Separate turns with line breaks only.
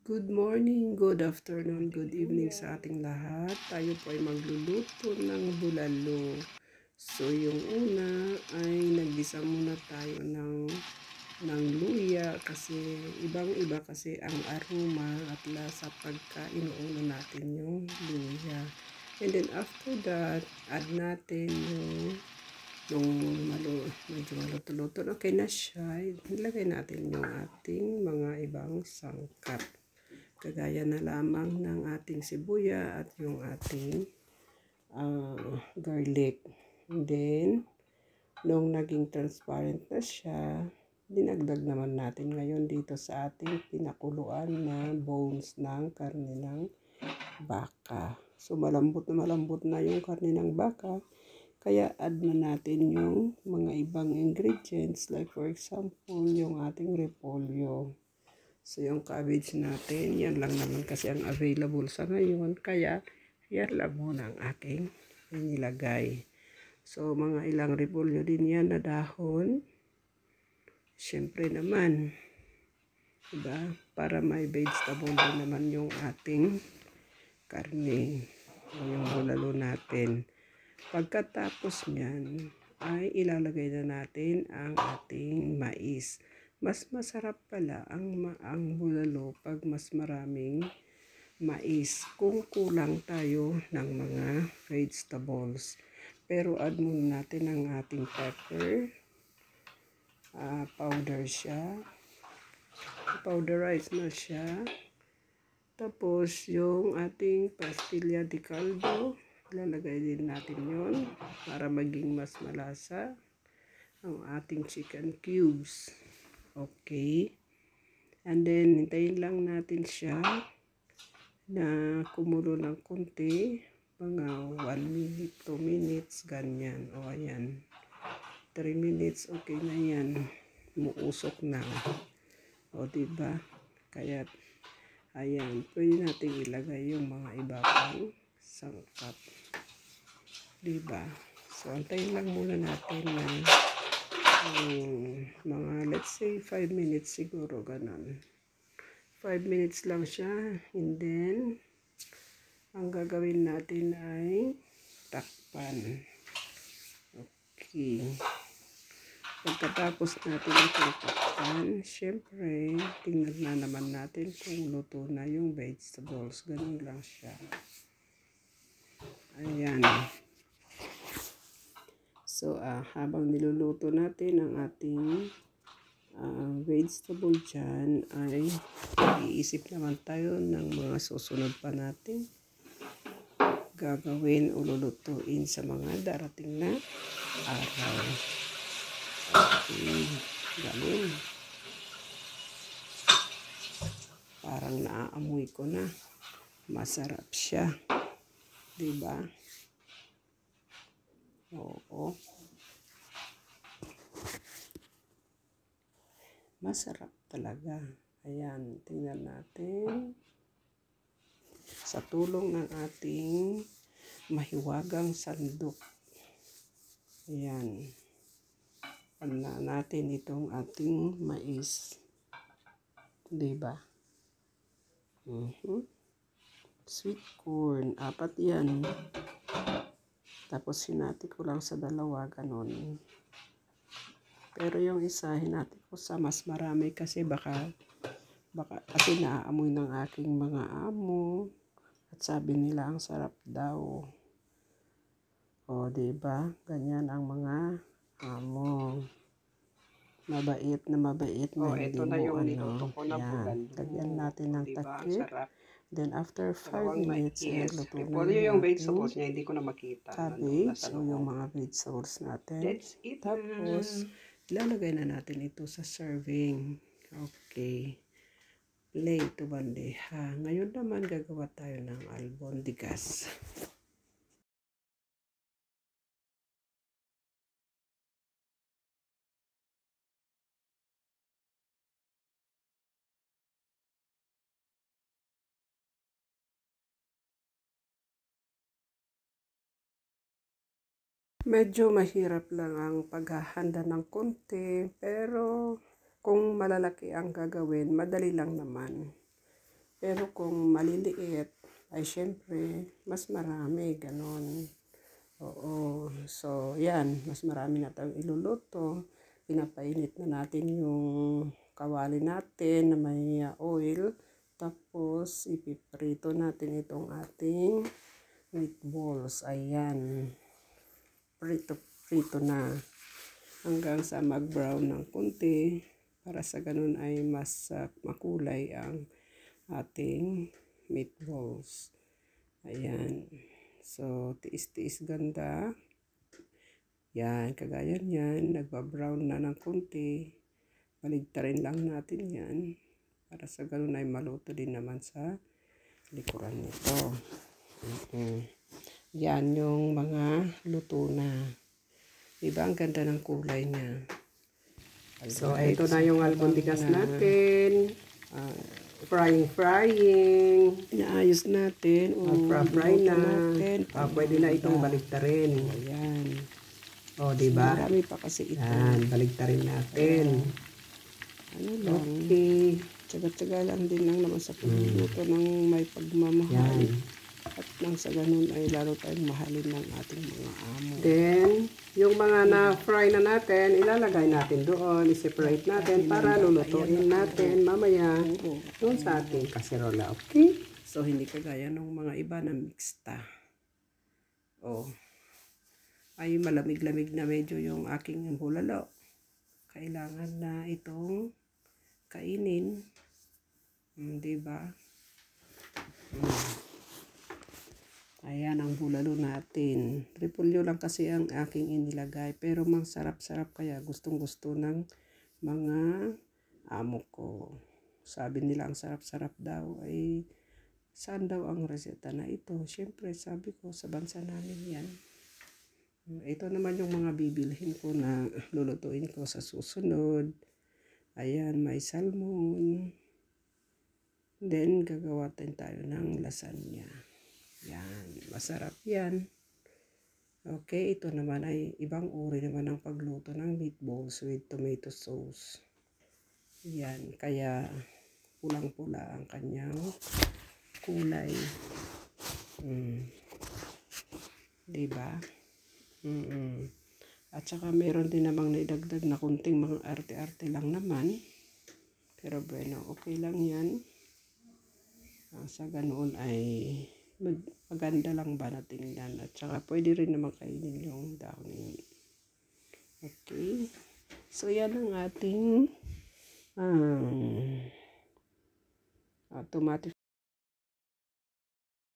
Good morning, good afternoon, good evening sa ating lahat. Tayo po ay magluluto ng bulalo. So, yung una ay naggisa muna tayo ng luya kasi ibang-iba kasi ang aroma at lasa pagka inuuna natin yung luya. And then after that, add natin medyo maluto-luto, okay na siya, ilagay natin yung ating mga ibang sangkap. Kagaya na lamang ng ating sibuya at yung ating garlic. And then, nung naging transparent na siya, dinagdag naman natin ngayon dito sa ating pinakuluan na bones ng karne ng baka. So, malambot na yung karne ng baka. Kaya add na natin yung mga ibang ingredients like for example, yung ating repolyo. So, yung cabbage natin, yan lang naman kasi ang available sa ngayon. Kaya, yan lang muna ang aking inilagay. So, mga ilang repolyo din yan na dahon. Siyempre naman, diba? Para may vegetable din naman yung ating karne o yung bulalo natin. Pagkatapos niyan, ay ilalagay na natin ang ating mais. Mas masarap pala ang bulalo pag mas maraming mais kung kulang tayo ng mga vegetables. Pero add muna natin ang ating pepper. Powder siya. Powderize na siya. Tapos yung ating pastilla de caldo, ilalagay din natin yon para maging mas malasa ang ating chicken cubes. Okay. And then, hintayin lang natin siya na kumulo ng konti. Mga 1 minute, 2 minutes, ganyan. O, ayan. 3 minutes, okay na yan. Muusok na. O, diba? Kaya, ayan. Pwede natin ilagay yung mga iba pang sangkap. Diba? So, antayin lang muna natin na mga let's say 5 minutes siguro, ganon. 5 minutes lang siya. And then, ang gagawin natin ay takpan. Okay. Pagkatapos natin itong takpan, syempre, tingnan na naman natin kung luto na yung vegetables. Ganon lang siya. Ayan. So, habang niluluto natin ang ating vegetable dyan, ay iisip naman tayo ng mga susunod pa natin gagawin o lulutuin sa mga darating na araw. Okay, ganun. Parang naaamoy ko na. Masarap siya. Diba? Oo. Masarap talaga. Ayan, tingnan natin. Sa tulong ng ating mahiwagang sandok. Ayan. Pagna natin itong ating mais. Diba? Sweet corn. 4 yan. Tapos hinati ko lang sa 2, ganon. Pero yung isa, hinati ko sa mas marami kasi baka kasi naaamoy ng aking mga amo. At sabi nila ang sarap daw. O, diba? Ganyan ang mga amo. Mabait na hindi
ito na
mo
yung niluto ko na bulalo.
lagyan natin ng
Diba?
takip.
Sarap.
Then after 5 minutes, luto na
Repolyo
yung
yung
ating
vegetables niya, hindi ko na makita.
cabbage o yung mga vegetables natin.
That's it.
Tapos, ilalagay na natin ito sa serving. Okay. Plate o bandeja. Ngayon naman gagawa tayo ng albondigas. Medyo mahirap lang ang paghahanda ng konti, pero kung malalaki ang gagawin, madali lang naman. Pero kung maliliit, ay syempre, mas marami, ganon. Oo. So, yan. Mas marami na tayong iluluto. Pinapainit na natin yung kawali natin na may oil. Tapos, ipiprito natin itong ating meatballs. Ayan. Prito na. Hanggang sa mag-brown ng konti. Para sa ganun ay mas makulay ang ating meatballs. Ayan. So, tiis-tiis ganda. Yan, kagaya niyan. Nagbabrown na ng konti. Baligtarin lang natin yan. Para sa ganun ay maluto din naman sa likuran nito. Yan yung mga luto na. Diba ang ganda ng kulay niya. So, ito na yung albondigas natin. Frying. Inaayos natin.
Fry na.
Natin.
Pwede na itong baligtarin.
Ayan.
O, diba?
Marami pa kasi ito.
Yan, baligtarin natin.
Ano lang.
Okay.
Tsaga-tsaga lang din lang naman sa pagluluto ng may pagmamahal.
Yan.
At nang sa ganun ay lalo tayong mahalin ng ating mga amo.
Then, yung mga na-fry na natin, ilalagay natin doon, i-separate natin para lulutuin natin mamaya doon sa ating kaserola. Okay?
So, hindi kagaya ng mga iba na mixta. Oh. Ay malamig-lamig na medyo yung aking bulalo. Kailangan na itong kainin. Diba? Ayan ang bulalo natin. Repolyo lang kasi ang aking inilagay. Pero mang sarap-sarap kaya gustong-gusto ng mga amo ko. Sabi nila ang sarap-sarap daw. Ay saan daw ang reseta na ito? Siyempre sabi ko sa bansa namin yan. Ito naman yung mga bibilhin ko na lulutuin ko sa susunod. Ayan, may salmon. Then gagawa tayo ng lasagna. Yan, masarap yan. Okay, ito naman ay ibang uri naman ng pagluto ng meatballs with tomato sauce. Yan, kaya pulang-pula ang kanyang kulay. Diba? At saka meron din namang naidagdag na kunting mga arte-arte lang naman. Pero bueno, okay lang yan. Sa ganoon ay maganda lang ba na tingnan. At saka pwede rin naman kainin yung dahon yun. Okay. So yan ang ating tomato